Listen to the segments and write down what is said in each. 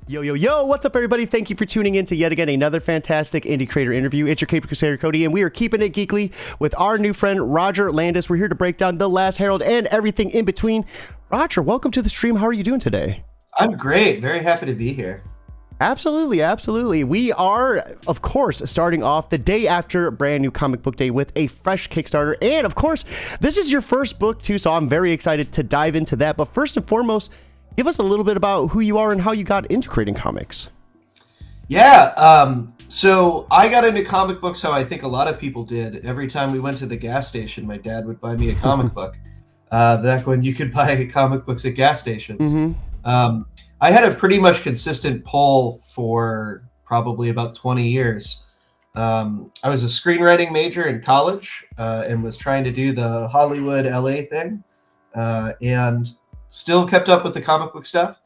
Yo, yo, yo, what's up, everybody? Thank you for tuning in to yet again another fantastic indie creator interview. It's your Cape Crusader Cody, and we are keeping it geekly with our new friend, Roger Landis. We're here to break down The Last Herald and everything in between. Roger, welcome to the stream. How are you doing today? I'm great. Very happy to be here. Absolutely, absolutely. We are, of course, starting off the day after brand new comic book day with a fresh Kickstarter. And, of course, this is your first book, too, so I'm very excited to dive into that. But first and foremost, give us a little bit about who you are and how you got into creating comics. Yeah, so I got into comic books how I think a lot of people did. Every time we went to the gas station, my dad would buy me a comic book. Back when you could buy comic books at gas stations. Mm-hmm. I had a pretty much consistent pull for probably about 20 years. I was a screenwriting major in college and was trying to do the Hollywood LA thing and still kept up with the comic book stuff.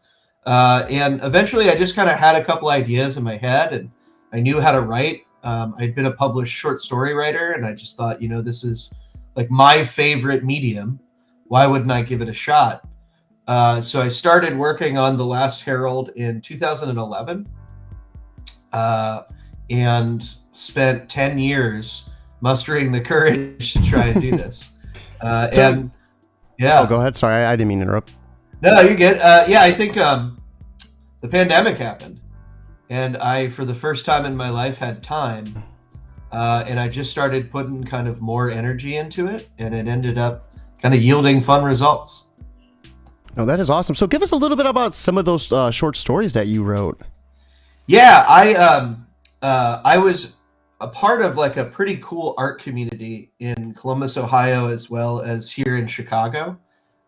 And eventually I just kind of had a couple ideas in my head and I knew how to write. I'd been a published short story writer and I just thought, this is like my favorite medium. Why wouldn't I give it a shot? So I started working on The Last Herald in 2011 and spent 10 years mustering the courage to try and do this. And yeah. Oh, go ahead. Sorry, I didn't mean to interrupt. No, you're good. Yeah, I think the pandemic happened and I, for the first time in my life, had time. And I just started putting kind of more energy into it and it ended up kind of yielding fun results. No, that is awesome. So give us a little bit about some of those short stories that you wrote. Yeah, I was a part of like a pretty cool art community in Columbus, Ohio, as well as here in Chicago,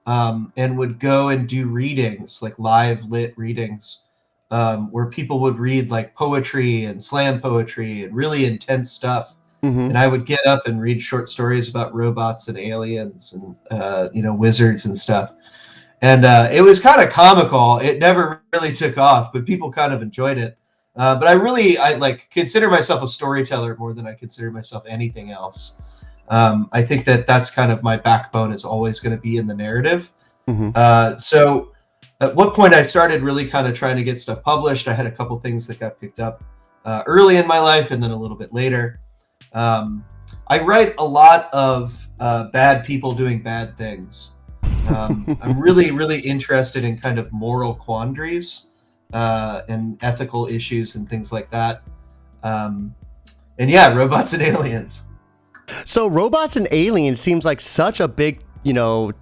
and would go and do readings, like live lit readings, where people would read like poetry and slam poetry and really intense stuff. Mm-hmm. And I would get up and read short stories about robots and aliens and, wizards and stuff. And it was kind of comical. It never really took off, but people kind of enjoyed it. But I consider myself a storyteller more than I consider myself anything else. I think that's kind of my backbone is always going to be in the narrative. Mm-hmm. So at what point I started really kind of trying to get stuff published. I had a couple things that got picked up early in my life and then a little bit later. I write a lot of bad people doing bad things. I'm really, really interested in kind of moral quandaries and ethical issues and things like that. And yeah, robots and aliens. So robots and aliens seems like such a big,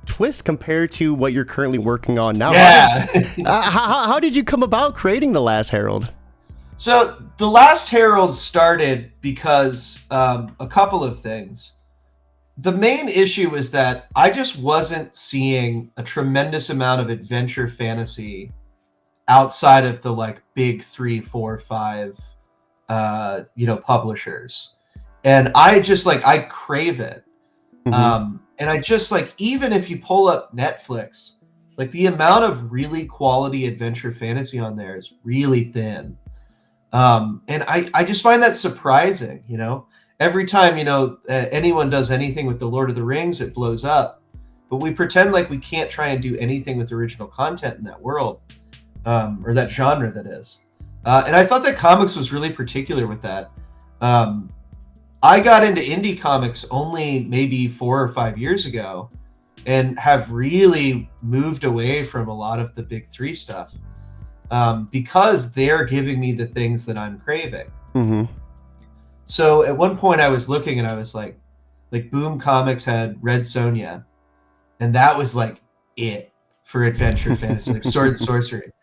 twist compared to what you're currently working on now. Yeah. How did you come about creating The Last Herald? So The Last Herald started because a couple of things. The main issue is that I just wasn't seeing a tremendous amount of adventure fantasy outside of the like big 3, 4, 5, publishers. And I just I crave it. Mm-hmm. And I just even if you pull up Netflix, the amount of really quality adventure fantasy on there is really thin. And I just find that surprising, Every time, anyone does anything with the Lord of the Rings, it blows up. But we pretend like we can't try and do anything with original content in that world, or that genre, that is. And I thought that comics was really particular with that. I got into indie comics only maybe 4 or 5 years ago and have really moved away from a lot of the big 3 stuff because they're giving me the things that I'm craving. Mm-hmm. So at one point I was looking and I was like Boom Comics had Red Sonja, and that was it for adventure fantasy, sword and sorcery.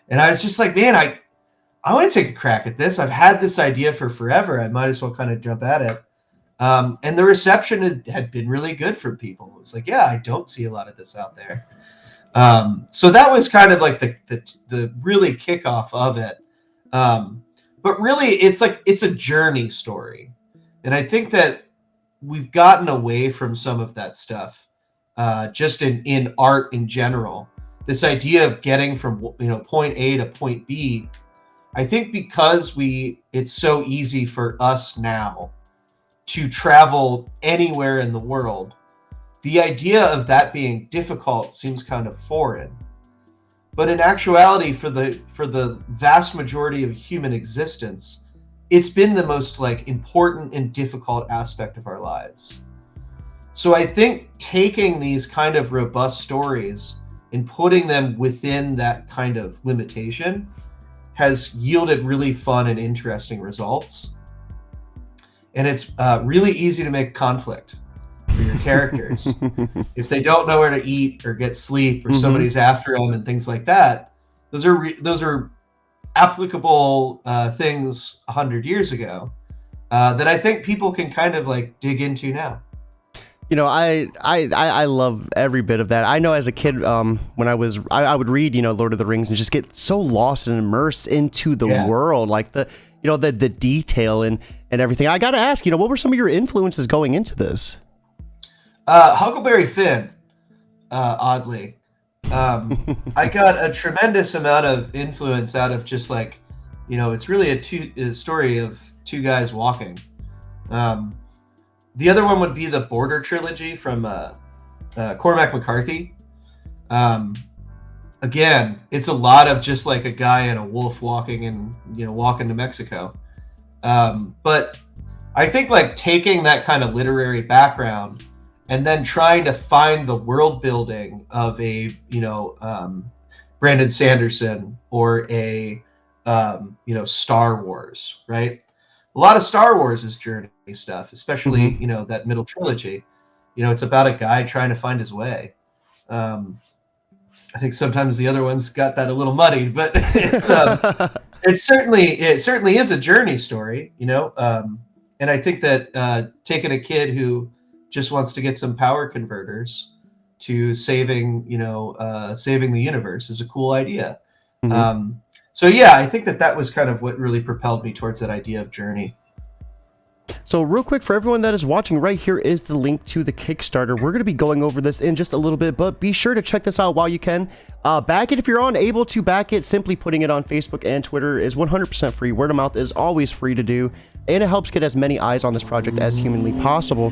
And I was just man, I want to take a crack at this. I've had this idea for forever. I might as well kind of jump at it. And the reception had been really good from people. It was yeah, I don't see a lot of this out there. So that was kind of the really kickoff of it. But really, it's a journey story. And I think that we've gotten away from some of that stuff, just in art in general. This idea of getting from point A to point B, I think because it's so easy for us now to travel anywhere in the world, the idea of that being difficult seems kind of foreign. But in actuality, for the vast majority of human existence, it's been the most like important and difficult aspect of our lives. So I think taking these kind of robust stories and putting them within that kind of limitation has yielded really fun and interesting results. And it's really easy to make conflict for your characters. If they don't know where to eat or get sleep, or somebody's after them and things like that, those are applicable things 100 years ago that I think people can kind of like dig into now. You know, I love every bit of that. I know as a kid, when I would read, Lord of the Rings and just get so lost and immersed into the world, like the detail and everything. I got to ask, what were some of your influences going into this? Huckleberry Finn, oddly. I got a tremendous amount of influence out of just like, it's really a story of two guys walking. The other one would be the Border trilogy from Cormac McCarthy. Again, it's a lot of just like a guy and a wolf walking and walking to Mexico. But I think like taking that kind of literary background and then trying to find the world building of a Brandon Sanderson or a Star Wars, right? A lot of Star Wars is journey stuff, especially that middle trilogy. It's about a guy trying to find his way. I think sometimes the other ones got that a little muddied, but it certainly is a journey story, and I think that taking a kid who just wants to get some power converters to saving the universe is a cool idea. So yeah, I think that was kind of what really propelled me towards that idea of journey. So real quick, for everyone that is watching, right here is the link to the Kickstarter. We're going to be going over this in just a little bit, but be sure to check this out while you can. Back it if you're unable to back it. Simply putting it on Facebook and Twitter is 100% free. Word of mouth is always free to do, and it helps get as many eyes on this project as humanly possible.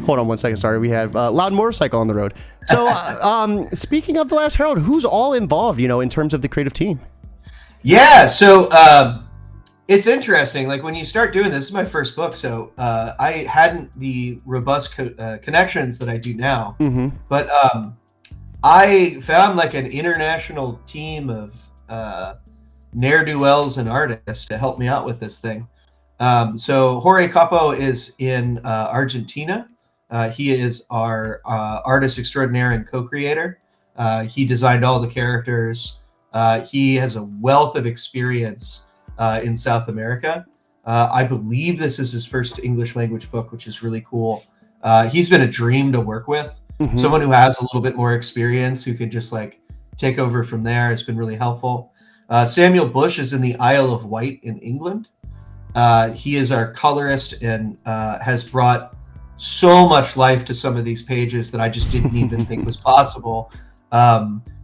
Hold on one second. Sorry, we have a loud motorcycle on the road. So speaking of The Last Herald, who's all involved, in terms of the creative team? Yeah, so it's interesting. Like when you start doing this is my first book, so I hadn't the robust connections that I do now. But I found like an international team of ne'er-do-wells and artists to help me out with this thing. So Jorge Capo is in Argentina. He is our artist extraordinaire and co-creator. He designed all the characters. He has a wealth of experience in South America. I believe this is his first English language book, which is really cool. He's been a dream to work with. Someone who has a little bit more experience, who could just like take over from there. It's been really helpful. Samuel Bush is in the Isle of Wight in England. He is our colorist and has brought so much life to some of these pages that I just didn't even think was possible.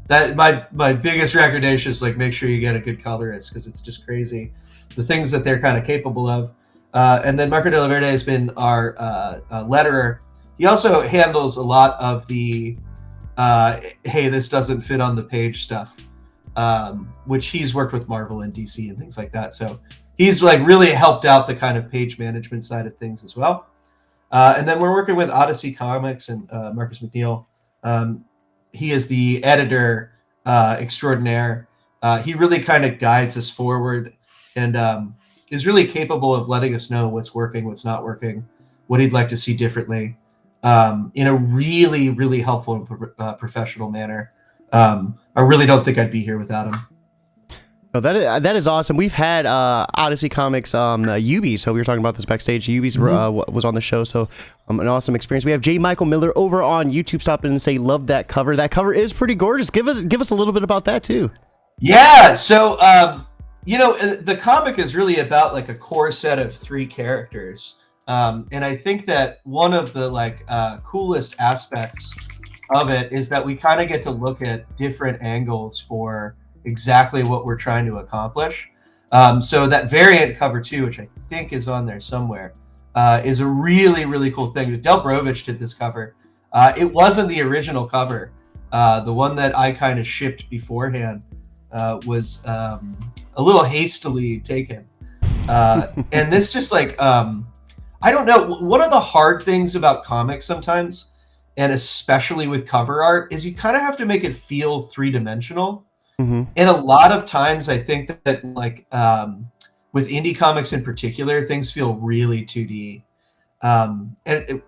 That my biggest recommendation is like make sure you get a good colorist, because it's just crazy the things that they're kind of capable of. And then Marco de la Verde has been our letterer. He also handles a lot of the hey, this doesn't fit on the page stuff, which he's worked with Marvel and DC and things like that. So he's like really helped out the kind of page management side of things as well. And then we're working with Odyssey Comics and Marcus McNeil. He is the editor extraordinaire. He really kind of guides us forward and is really capable of letting us know what's working, what's not working, what he'd like to see differently, in a really, really helpful and professional manner. I really don't think I'd be here without him. No, that is awesome. We've had Odyssey Comics, Yubi, so we were talking about this backstage. Yubi's was on the show, so an awesome experience. We have J. Michael Miller over on YouTube. Stop in and say, love that cover. That cover is pretty gorgeous. Give us a little bit about that too. Yeah, so the comic is really about like a core set of 3 characters, and I think that one of the coolest aspects of it is that we kind of get to look at different angles for exactly what we're trying to accomplish. So that variant cover too, which I think is on there somewhere, is a really, really cool thing. Del Brovich did this cover. It wasn't the original cover. The one that I kind of shipped beforehand was a little hastily taken. And this just like, I don't know. One of the hard things about comics sometimes, and especially with cover art, is you kind of have to make it feel three-dimensional. Mm-hmm. And a lot of times I think that like with indie comics in particular, things feel really 2D.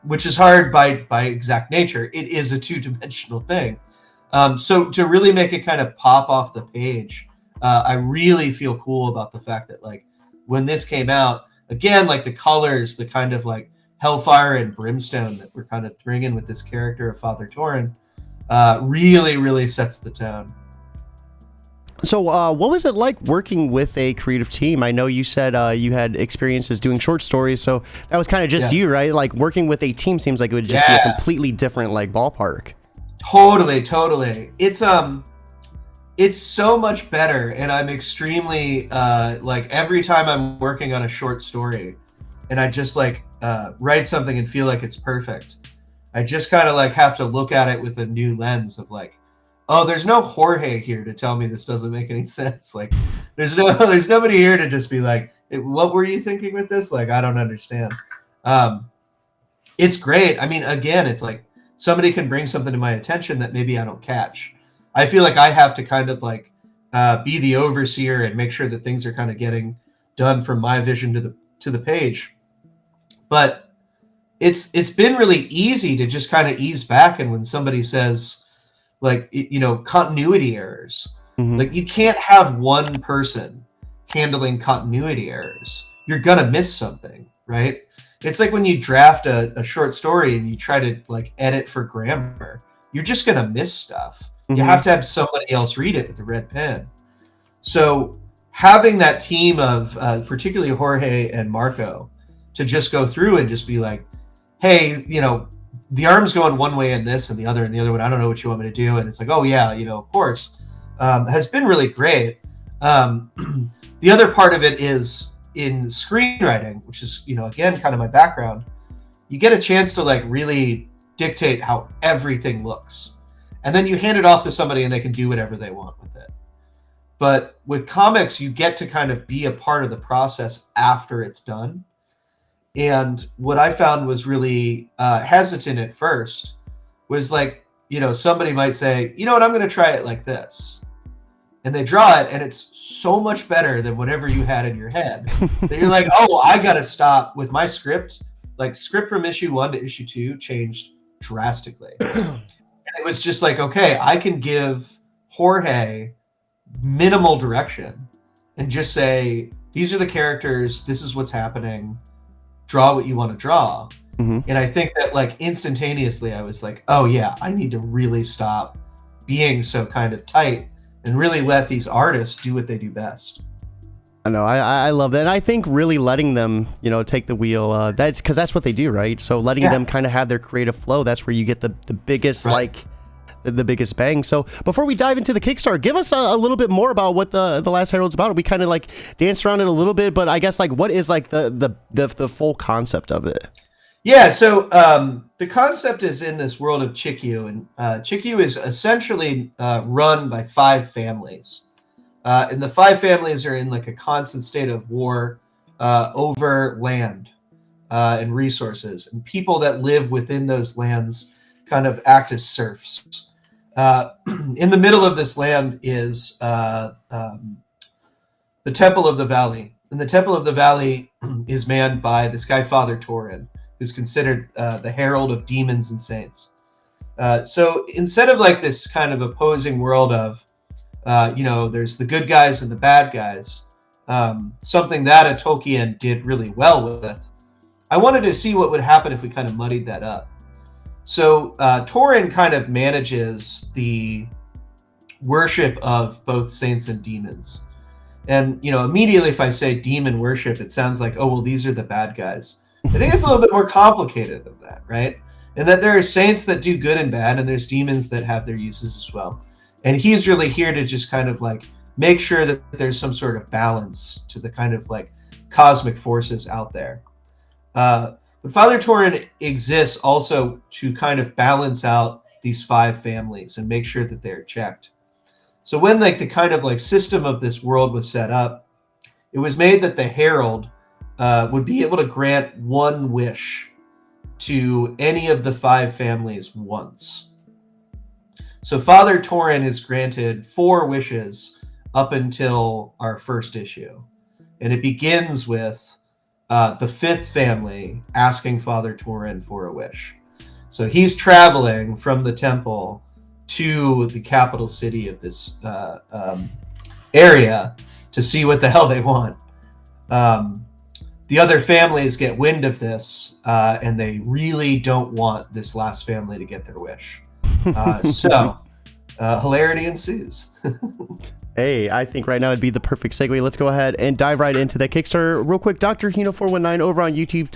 Which is hard by exact nature. It is a two-dimensional thing. So to really make it kind of pop off the page, I really feel cool about the fact that like when this came out, again, like the colors, the kind of like hellfire and brimstone that we're kind of bringing with this character of Father Torin, really, really sets the tone. So what was it like working with a creative team? I know you said you had experiences doing short stories, so that was kind of just you, right? Like working with a team seems like it would just be a completely different like ballpark. Totally. It's so much better, and I'm extremely like every time I'm working on a short story and I just like write something and feel like it's perfect, I just kind of like have to look at it with a new lens of like, oh, there's no Jorge here to tell me this doesn't make any sense. Like there's nobody here to just be like, what were you thinking with this? Like, I don't understand. It's great. I mean, again, it's like somebody can bring something to my attention that maybe I don't catch. I feel like I have to kind of like be the overseer and make sure that things are kind of getting done from my vision to the page. But it's been really easy to just kind of ease back, and when somebody says, like, you know, continuity errors. Mm-hmm. Like you can't have one person handling continuity errors. You're gonna miss something, right? It's like when you draft a short story and you try to like edit for grammar, you're just gonna miss stuff. Mm-hmm. You have to have somebody else read it with a red pen. So having that team of particularly Jorge and Marco to just go through and just be like, hey, you know, the arm's going one way in this and the other one, I don't know what you want me to do. And it's like, oh yeah, you know, of course, has been really great. The other part of it is in screenwriting, which is, you know, again, kind of my background. You get a chance to like really dictate how everything looks. And then you hand it off to somebody and they can do whatever they want with it. But with comics, you get to kind of be a part of the process after it's done. And what I found was really hesitant at first was like, you know, somebody might say, you know what, I'm going to try it like this. And they draw it and it's so much better than whatever you had in your head that you're like, oh, I got to stop with my script. Like script from issue 1 to issue 2 changed drastically. And it was just like, okay, I can give Jorge minimal direction and just say, these are the characters. This is what's happening. Draw what you want to draw. Mm-hmm. And I think that like instantaneously I was like, oh yeah, I need to really stop being so kind of tight and really let these artists do what they do best. I know. I love that. And I think really letting them, you know, take the wheel, that's because that's what they do, right? So letting them kind of have their creative flow, that's where you get the biggest, like the biggest bang. So before we dive into the Kickstarter, give us a little bit more about what the Last Herald's about. We kind of like danced around it a little bit, but I guess like what is like the full concept of it? Yeah, so the concept is in this world of Chikyu, and Chikyu is essentially run by 5 families. And the 5 families are in like a constant state of war over land and resources, and people that live within those lands kind of act as serfs. In the middle of this land is the Temple of the Valley. And the Temple of the Valley is manned by this guy, Father Torin, who's considered the herald of demons and saints. So instead of like this kind of opposing world of, you know, there's the good guys and the bad guys, something that a Tolkien did really well with, I wanted to see what would happen if we kind of muddied that up. So Torin kind of manages the worship of both saints and demons. And, you know, immediately if I say demon worship, it sounds like, oh, well, these are the bad guys. I think it's a little bit more complicated than that, right? And that there are saints that do good and bad, and there's demons that have their uses as well. And he's really here to just kind of like make sure that there's some sort of balance to the kind of like cosmic forces out there. But Father Torin exists also to kind of balance out these 5 families and make sure that they're checked. So when like the kind of like system of this world was set up, it was made that the Herald would be able to grant 1 wish to any of the 5 families once. So Father Torin is granted 4 wishes up until our first issue. And it begins with the 5th family asking Father Torin for a wish. So he's traveling from the temple to the capital city of this area to see what the hell they want. The other families get wind of this, and they really don't want this last family to get their wish. So hilarity ensues. Hey, I think right now it'd be the perfect segue. Let's go ahead and dive right into that Kickstarter. Real quick, Dr. Hino419 over on YouTube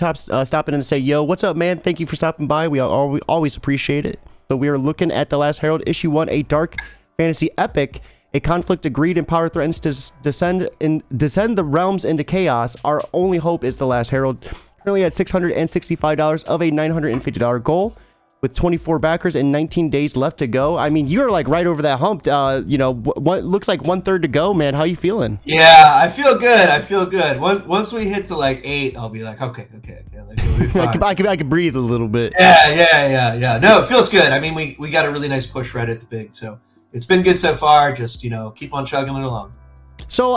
stopping in to say, yo, what's up, man? Thank you for stopping by. We always appreciate it. So we are looking at The Last Herald, issue 1, a dark fantasy epic. A conflict of greed and power threatens to descend the realms into chaos. Our only hope is The Last Herald. Currently at $665 of a $950 goal, with 24 backers and 19 days left to go. I mean, you're like right over that hump. What looks like 1/3 to go, man. How you feeling? Yeah, I feel good. Once we hit to like 8, I'll be like, okay. Like, I can breathe a little bit. Yeah. No, it feels good. I mean, we got a really nice push right at the big, so it's been good so far. Just keep on chugging it along. So,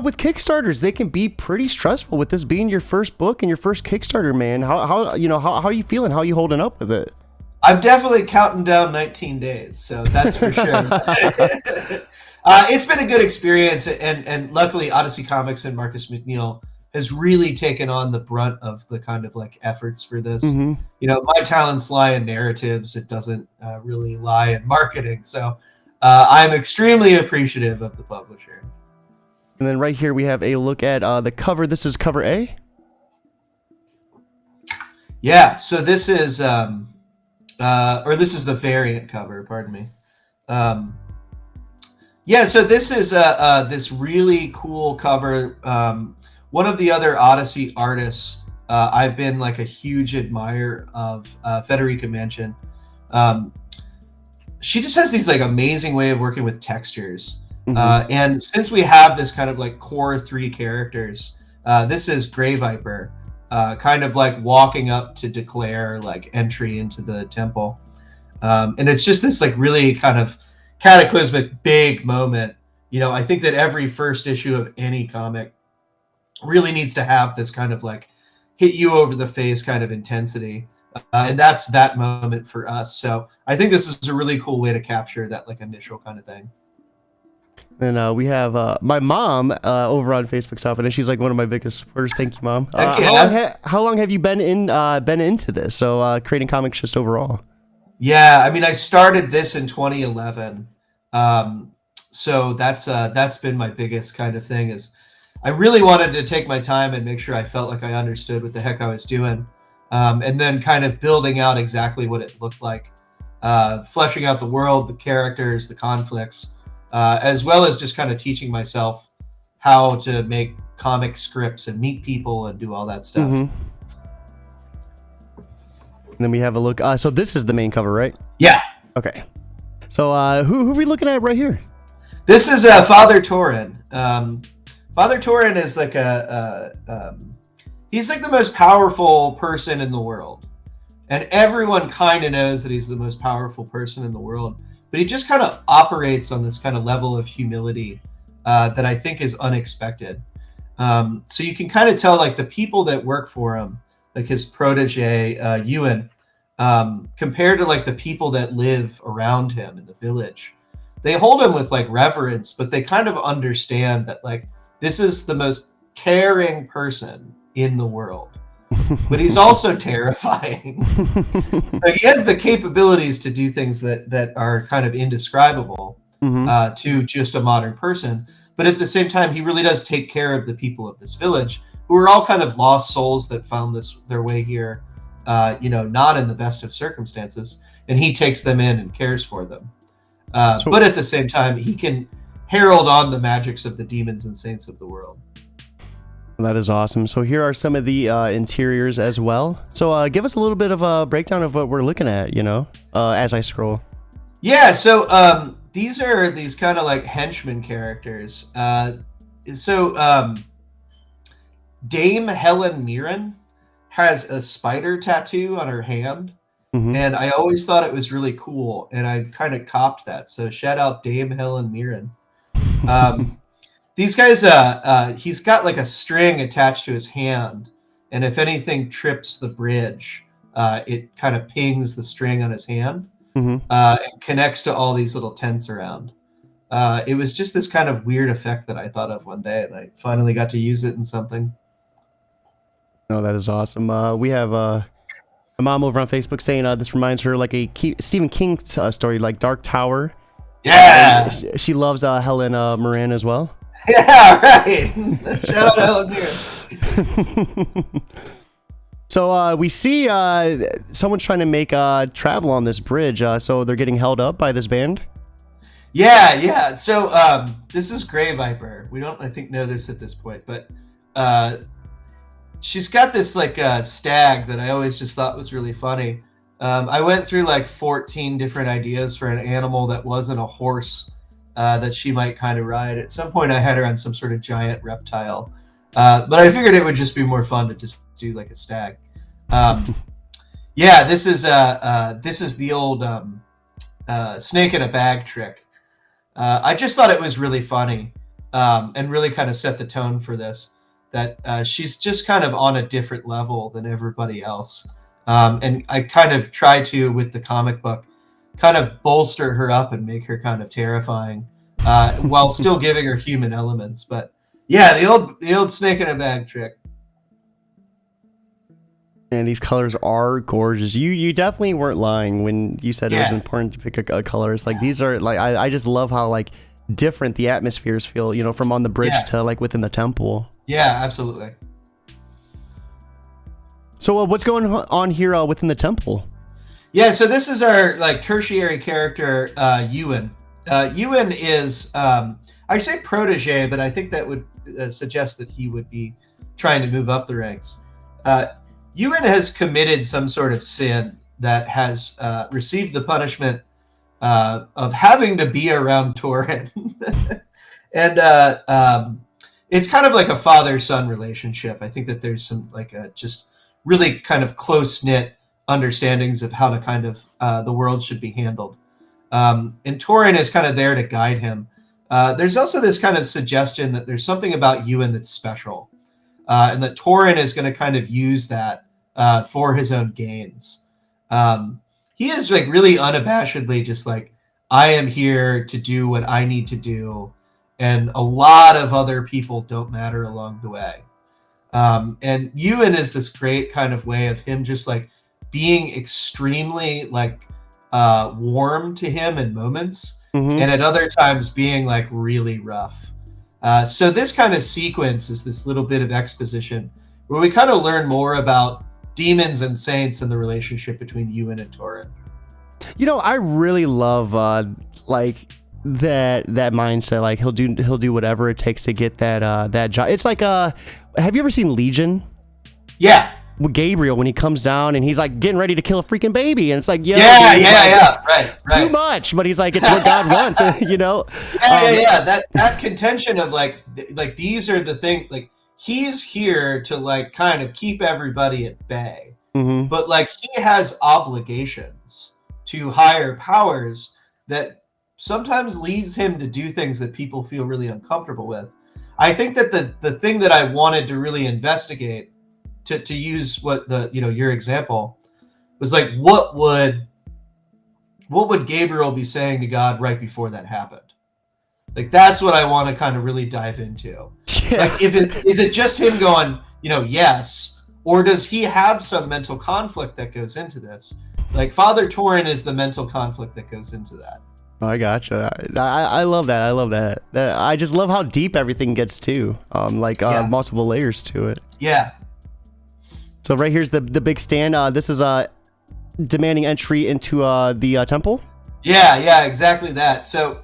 with Kickstarters, they can be pretty stressful. With this being your first book and your first Kickstarter, man, how are you feeling? How are you holding up with it? I'm definitely counting down 19 days, so that's for sure. It's been a good experience, and luckily Odyssey Comics and Marcus McNeil has really taken on the brunt of the kind of like efforts for this. Mm-hmm. My talents lie in narratives. It doesn't really lie in marketing. So I'm extremely appreciative of the publisher. And then right here we have a look at the cover. This is cover A. Yeah. So this is, this is the variant cover. Pardon me. Yeah. So this is this really cool cover. One of the other Odyssey artists, I've been like a huge admirer of, Federica Manchin. She just has these like amazing way of working with textures. Mm-hmm. And since we have this kind of like core 3 characters, this is Grey Viper, kind of like walking up to declare like entry into the temple. And it's just this like really kind of cataclysmic big moment. I think that every first issue of any comic really needs to have this kind of like hit you over the face kind of intensity. And that's that moment for us. So I think this is a really cool way to capture that like initial kind of thing. And we have my mom over on Facebook stopping, and she's like one of my biggest supporters. Thank you, Mom. How long have you been into this? So creating comics just overall. Yeah, I mean, I started this in 2011. So that's been my biggest kind of thing, is I really wanted to take my time and make sure I felt like I understood what the heck I was doing. And then kind of building out exactly what it looked like, fleshing out the world, the characters, the conflicts, as well as just kind of teaching myself how to make comic scripts and meet people and do all that stuff. Mm-hmm. And then we have a look. So this is the main cover, right? Yeah. Okay. So who are we looking at right here? This is Father Torin. Father Torin is like he's like the most powerful person in the world. And everyone kind of knows that he's the most powerful person in the world. But he just kind of operates on this kind of level of humility that I think is unexpected. So you can kind of tell like the people that work for him, like his protege, Ewan, compared to like the people that live around him in the village, they hold him with like reverence, but they kind of understand that like this is the most caring person in the world. But he's also terrifying. Like he has the capabilities to do things that are kind of indescribable to just a modern person. But at the same time, he really does take care of the people of this village, who are all kind of lost souls that found their way here, not in the best of circumstances. And he takes them in and cares for them. But at the same time, he can herald on the magics of the demons and saints of the world. That is awesome. So here are some of the interiors as well. So give us a little bit of a breakdown of what we're looking at, as I scroll. Yeah, so these are these kind of like henchman characters. Dame Helen Mirren has a spider tattoo on her hand, and I always thought it was really cool, and I've kind of copped that. So shout out Dame Helen Mirren. These guys, he's got like a string attached to his hand, and if anything trips the bridge, it kind of pings the string on his hand and connects to all these little tents around. It was just this kind of weird effect that I thought of one day, and I finally got to use it in something. Oh, that is awesome. We have a mom over on Facebook saying this reminds her like a Stephen King story, like Dark Tower. Yeah, she loves Helen Moran as well. Yeah, right. Shout out Helen Mirren. So we see someone's trying to make travel on this bridge. So they're getting held up by this band. Yeah. So this is Grey Viper. We don't, I think, know this at this point, but she's got this like stag that I always just thought was really funny. I went through like 14 different ideas for an animal that wasn't a horse that she might kind of ride. At some point, I had her on some sort of giant reptile, but I figured it would just be more fun to just do like a stag. Yeah, this is the old snake in a bag trick. I just thought it was really funny and really kind of set the tone for this. That she's just kind of on a different level than everybody else. And I kind of try to, with the comic book, kind of bolster her up and make her kind of terrifying while still giving her human elements. But yeah, the old snake in a bag trick. And these colors are gorgeous. You definitely weren't lying when you said it was important to pick a color. It's like these are like I just love how like different the atmospheres feel, from on the bridge to like within the temple. Yeah, absolutely. So what's going on here within the temple? Yeah, so this is our like tertiary character, Ewan. Ewan is I say protege, but I think that would suggest that he would be trying to move up the ranks. Ewan has committed some sort of sin that has received the punishment of having to be around Torin. And it's kind of like a father-son relationship. I think that there's some like just really kind of close-knit understandings of how to kind of the world should be handled. And Torin is kind of there to guide him. There's also this kind of suggestion that there's something about Ewan that's special. And that Torin is going to kind of use that for his own gains. He is like really unabashedly just like, I am here to do what I need to do. And a lot of other people don't matter along the way. And Ewan is this great kind of way of him just like being extremely like warm to him in moments. And at other times being like really rough. So this kind of sequence is this little bit of exposition where we kind of learn more about demons and saints and the relationship between Ewan and Torin. I really love like that mindset. Like he'll do whatever it takes to get that job. It's like have you ever seen Legion? Yeah. With Gabriel when he comes down and he's like getting ready to kill a freaking baby, and it's like right. Too much, but he's like, it's what God wants, That contention of like these are the things, like he's here to like kind of keep everybody at bay, but like he has obligations to higher powers that sometimes leads him to do things that people feel really uncomfortable with. I think that the thing that I wanted to really investigate, to use what your example was, like what would Gabriel be saying to God right before that happened? Like that's what I want to kind of really dive into. Like is it just him going, yes, or does he have some mental conflict that goes into this? Like Father Torin is the mental conflict that goes into that. Oh, I gotcha. I love that. I love that. I just love how deep everything gets too. Multiple layers to it. Yeah. So right here's the big stand. This is demanding entry into the temple. Yeah, exactly that. So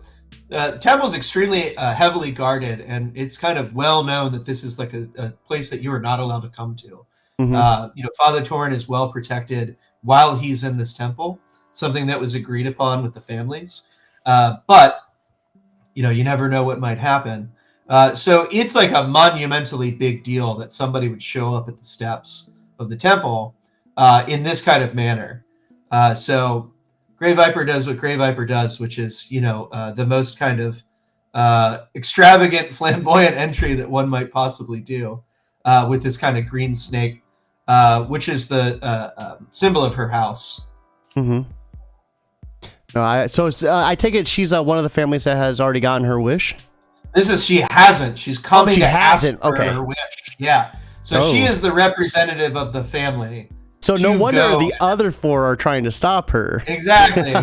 Temple's extremely heavily guarded, and it's kind of well known that this is like a place that you are not allowed to come to. Mm-hmm. Father Torin is well protected while he's in this temple, something that was agreed upon with the families. But you never know what might happen. So it's like a monumentally big deal that somebody would show up at the steps of the temple in this kind of manner. So Grey Viper does what Grey Viper does, which is, the most kind of extravagant, flamboyant entry that one might possibly do with this kind of green snake, which is the symbol of her house. Mm-hmm. No, I take it she's one of the families that has already gotten her wish. She hasn't. She's coming to hasn't. ask for her wish. Yeah. So she is the representative of the family. So no wonder the other four are trying to stop her. Exactly.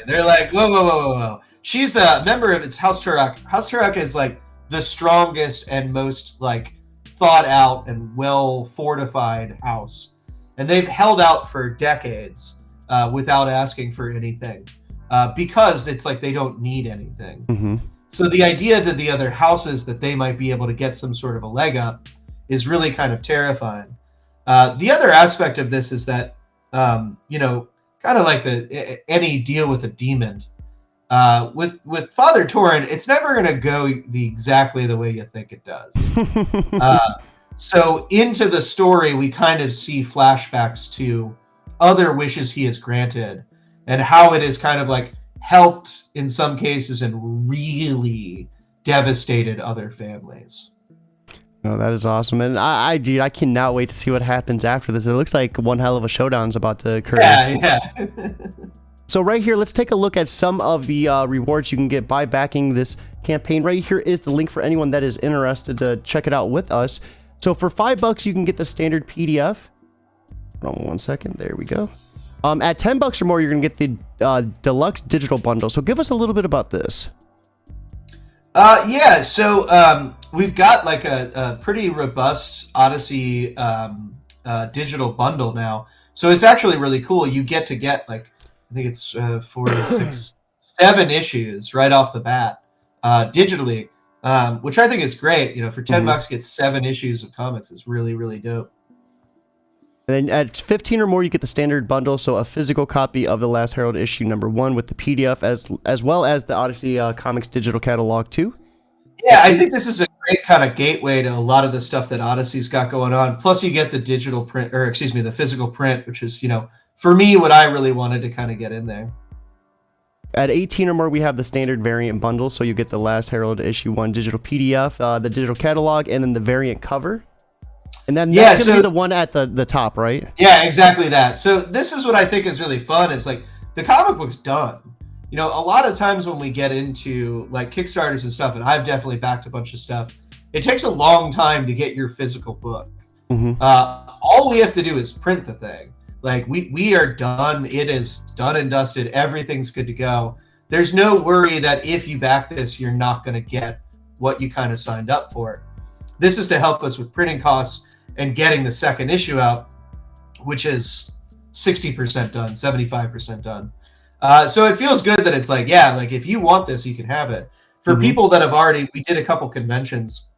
They're like, whoa. She's a member of its House Turok. House Turok is like the strongest and most like thought out and well fortified house. And they've held out for decades without asking for anything because it's like they don't need anything. Mm-hmm. So the idea to the other houses that they might be able to get some sort of a leg up is really kind of terrifying. The other aspect of this is that, kind of like any deal with a demon, with Father Torin, it's never going to go exactly the way you think it does. So into the story, we kind of see flashbacks to other wishes he has granted and how it is kind of like helped in some cases and really devastated other families. No, that is awesome. And I cannot wait to see what happens after this. It looks like one hell of a showdown's about to occur. Yeah. So right here, let's take a look at some of the rewards you can get by backing this campaign. Right here is the link for anyone that is interested to check it out with us. So for $5, you can get the standard PDF. Hold on 1 second. There we go. At $10 or more, you're going to get the deluxe digital bundle. So give us a little bit about this. So we've got like a pretty robust Odyssey digital bundle now. So it's actually really cool. You get to get like, I think it's 4, 6, 7 issues right off the bat digitally, which I think is great. For $10, get 7 issues of comics. It's really, really dope. And then at 15 or more, you get the standard bundle, so a physical copy of the Last Herald issue #1 with the PDF, as well as the Odyssey Comics digital catalog too. Yeah, I think this is a great kind of gateway to a lot of the stuff that Odyssey's got going on. Plus, you get the digital print, the physical print, which is, for me, what I really wanted to kind of get in there. At 18 or more, we have the standard variant bundle, so you get the Last Herald issue 1 digital PDF, the digital catalog, and then the variant cover. And then that's going to be the one at the top, right? Yeah, exactly that. So this is what I think is really fun. Is like the comic book's done. A lot of times when we get into like Kickstarters and stuff, and I've definitely backed a bunch of stuff, it takes a long time to get your physical book. Mm-hmm. All we have to do is print the thing. Like we are done. It is done and dusted. Everything's good to go. There's no worry that if you back this, you're not going to get what you kind of signed up for. This is to help us with printing costs and getting the second issue out, which is 60% done, 75% done. So it feels good that it's like, yeah, like if you want this, you can have it. For people that have already, we did a couple conventions.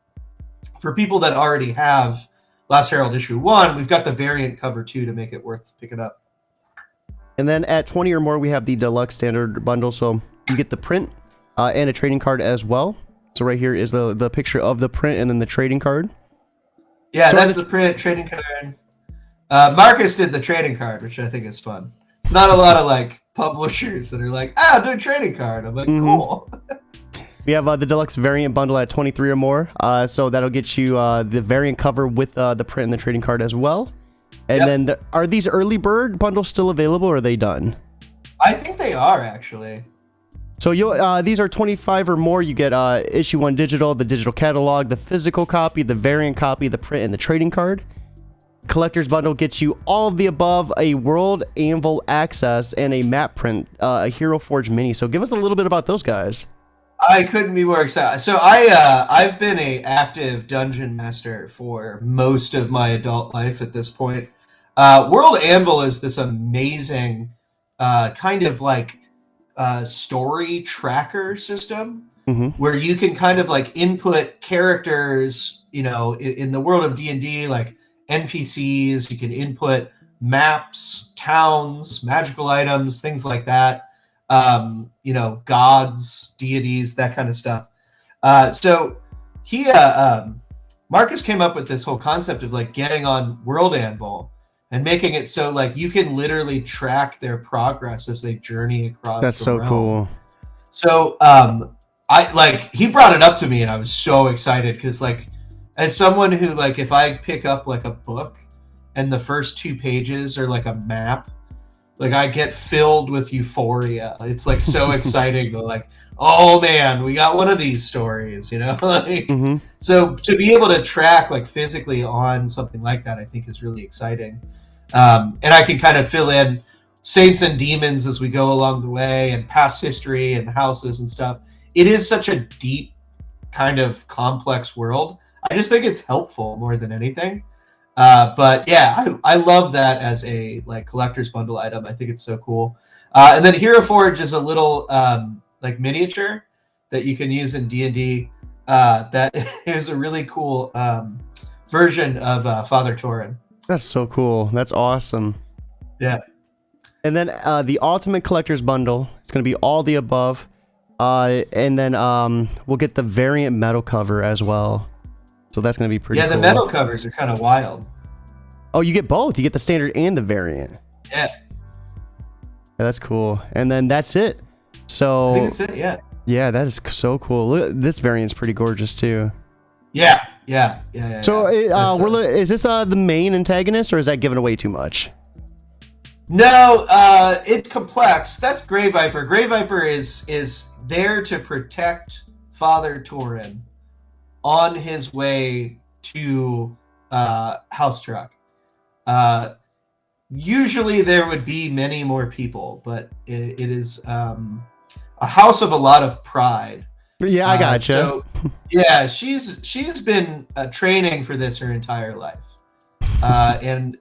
For people that already have Last Herald issue 1, we've got the variant cover 2 to make it worth picking up. And then at 20 or more, we have the deluxe standard bundle. So you get the print and a trading card as well. So right here is the picture of the print and then the trading card. Yeah, that's the print trading card. Marcus did the trading card, which I think is fun. It's not a lot of like publishers that are like, do a trading card. I'm like, cool. We have the deluxe variant bundle at 23 or more. So that'll get you the variant cover with the print and the trading card as well. And then are these early bird bundles still available or are they done? I think they are actually. So these are 25 or more. You get issue 1 digital, the digital catalog, the physical copy, the variant copy, the print, and the trading card. Collector's bundle gets you all of the above, a World Anvil access, and a map print, a Hero Forge mini. So give us a little bit about those guys. I couldn't be more excited. So I've been an active dungeon master for most of my adult life at this point. World Anvil is this amazing kind of like story tracker system Mm-hmm. where you can kind of like input characters, in the world of D&D, like NPCs. You can input maps, towns, magical items, things like that. Gods, deities, that kind of stuff. So he, Marcus came up with this whole concept of like getting on World Anvil and making it so like you can literally track their progress as they journey across That's the so realm. cool. So he brought it up to me and I was so excited because like as someone who like if I pick up like a book and the first 2 pages are like a map, like I get filled with euphoria. It's like so exciting to like, oh man, we got one of these stories, like Mm-hmm. so to be able to track like physically on something like that, I think is really exciting. And I can kind of fill in saints and demons as we go along the way and past history and houses and stuff. It is such a deep kind of complex world. I just think it's helpful more than anything. But yeah, I love that as a like collector's bundle item. I think it's so cool. And then Hero Forge is a little like miniature that you can use in D&D. That is a really cool version of Father Torin. That's so cool. That's awesome. Yeah. And then the Ultimate Collector's Bundle. It's going to be all the above. And then we'll get the variant metal cover as well. So that's going to be pretty cool. Yeah, the metal covers are kind of wild. Oh, you get both. You get the standard and the variant. Yeah. That's cool. And then that's it. So I think that's it, yeah. Yeah, that is so cool. Look, this variant's pretty gorgeous too. Yeah. So is this the main antagonist, or is that giving away too much? No, it's complex. That's Grey Viper. Grey Viper is there to protect Father Torin on his way to House Truck. Usually there would be many more people, but it is a house of a lot of pride. Yeah, I gotcha. So, yeah, she's been training for this her entire life, and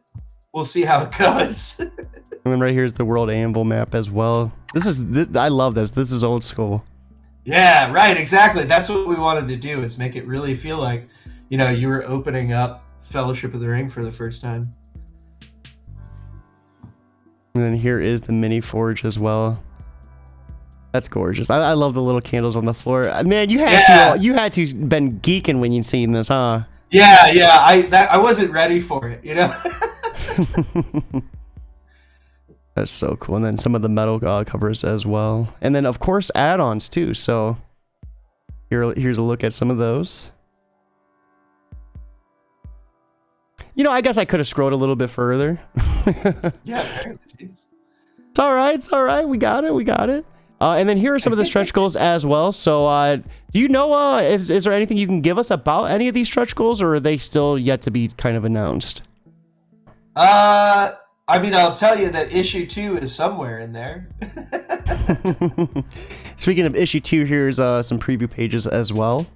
we'll see how it goes. And then right here's the World Anvil map as well. I love this. This is old school. Yeah, right, exactly. That's what we wanted to do, is make it really feel like, you were opening up Fellowship of the Ring for the first time. And then here is the mini forge as well. That's gorgeous. I love the little candles on the floor. Man, you had to been geeking when you seen this, huh? Yeah. I wasn't ready for it, That's so cool. And then some of the metal covers as well. And then of course add-ons too. So here's a look at some of those. I guess I could have scrolled a little bit further. Yeah, apparently. It's all right. We got it. And then here are some of the stretch goals as well. So do you know, is there anything you can give us about any of these stretch goals, or are they still yet to be kind of announced? I'll tell you that issue 2 is somewhere in there. Speaking of issue 2, here's some preview pages as well.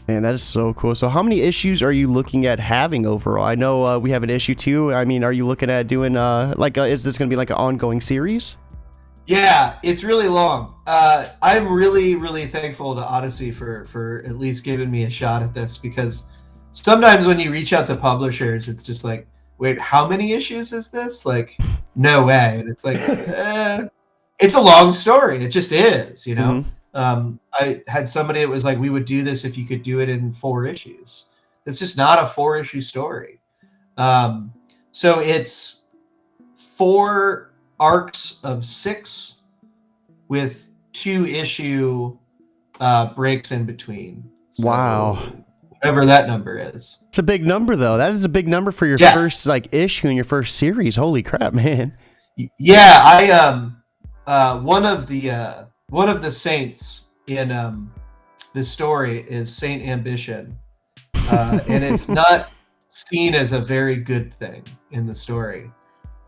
Man, that is so cool. So how many issues are you looking at having overall? I know we have an issue 2. I mean, are you looking at doing is this going to be like an ongoing series? Yeah, it's really long. I'm really, really thankful to Odyssey for at least giving me a shot at this, because sometimes when you reach out to publishers, it's just like, wait, how many issues is this? Like, no way. And it's like, it's a long story. It just is, Mm-hmm. I had somebody that was like, we would do this if you could do it in 4 issues. It's just not a 4-issue story. So it's 4 arcs of 6 with 2-issue breaks in between. So wow. Whatever that number is. It's a big number, though. That is a big number for your first issue in your first series. Holy crap, man. Yeah, I one of the saints in this story is Saint Ambition, and it's not seen as a very good thing in the story.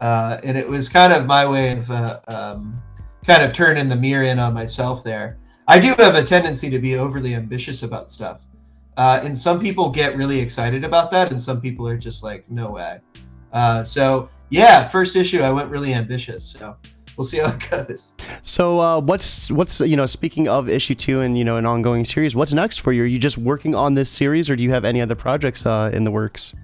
And it was kind of my way of kind of turning the mirror in on myself there. I do have a tendency to be overly ambitious about stuff. And some people get really excited about that, and some people are just like, no way. So yeah, first issue I went really ambitious, so we'll see how it goes. So what's speaking of issue 2 and an ongoing series, what's next for you? Are you just working on this series, or do you have any other projects in the works?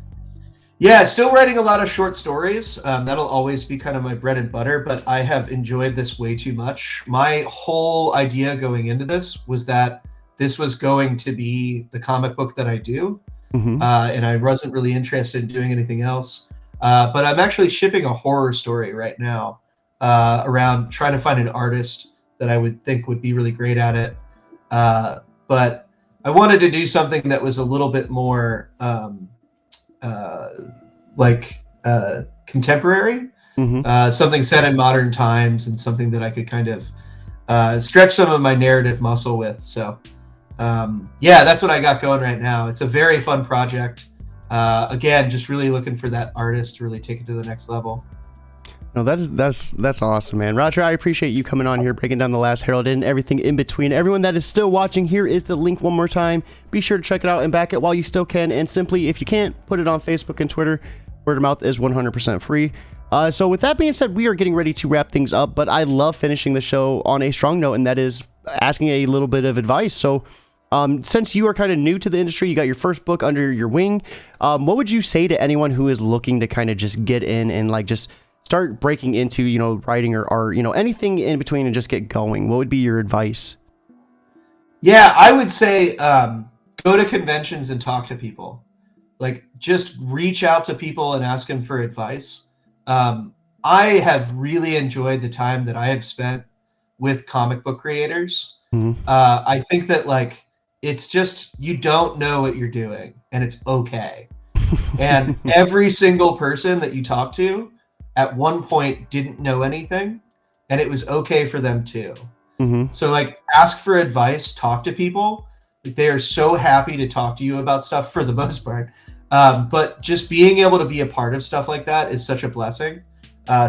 Yeah, still writing a lot of short stories. That'll always be kind of my bread and butter, but I have enjoyed this way too much. My whole idea going into this was that this was going to be the comic book that I do, and I wasn't really interested in doing anything else. But I'm actually shipping a horror story right now around trying to find an artist that I would think would be really great at it. But I wanted to do something that was a little bit more contemporary, something set in modern times, and something that I could kind of stretch some of my narrative muscle with. So yeah, that's what I got going right now. It's a very fun project. Again, just really looking for that artist to really take it to the next level. No, that's awesome, man. Roger, I appreciate you coming on here, breaking down the Last Herald and everything in between. Everyone that is still watching, here is the link one more time. Be sure to check it out and back it while you still can. And simply, if you can't, put it on Facebook and Twitter. Word of mouth is 100% free. So with that being said, we are getting ready to wrap things up, but I love finishing the show on a strong note, and that is asking a little bit of advice. So since you are kind of new to the industry, you got your first book under your wing, what would you say to anyone who is looking to kind of just get in and like just start breaking into, writing or art, anything in between, and just get going? What would be your advice? Yeah, I would say go to conventions and talk to people. Like, just reach out to people and ask them for advice. I have really enjoyed the time that I have spent with comic book creators. I think that, like, it's just, you don't know what you're doing, and it's okay. And every single person that you talk to at one point didn't know anything, and it was okay for them too. So, like, ask for advice, talk to people. They are so happy to talk to you about stuff for the most part. But just being able to be a part of stuff like that is such a blessing.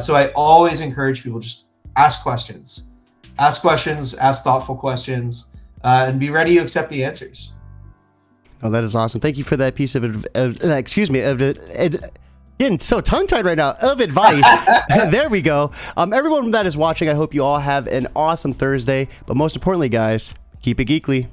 So I always encourage people, just ask questions, ask thoughtful questions, and be ready to accept the answers. Oh, that is awesome. Thank you for that piece of getting so tongue-tied right now, of advice. There we go. Everyone that is watching, I hope you all have an awesome Thursday. But most importantly, guys, keep it geekly.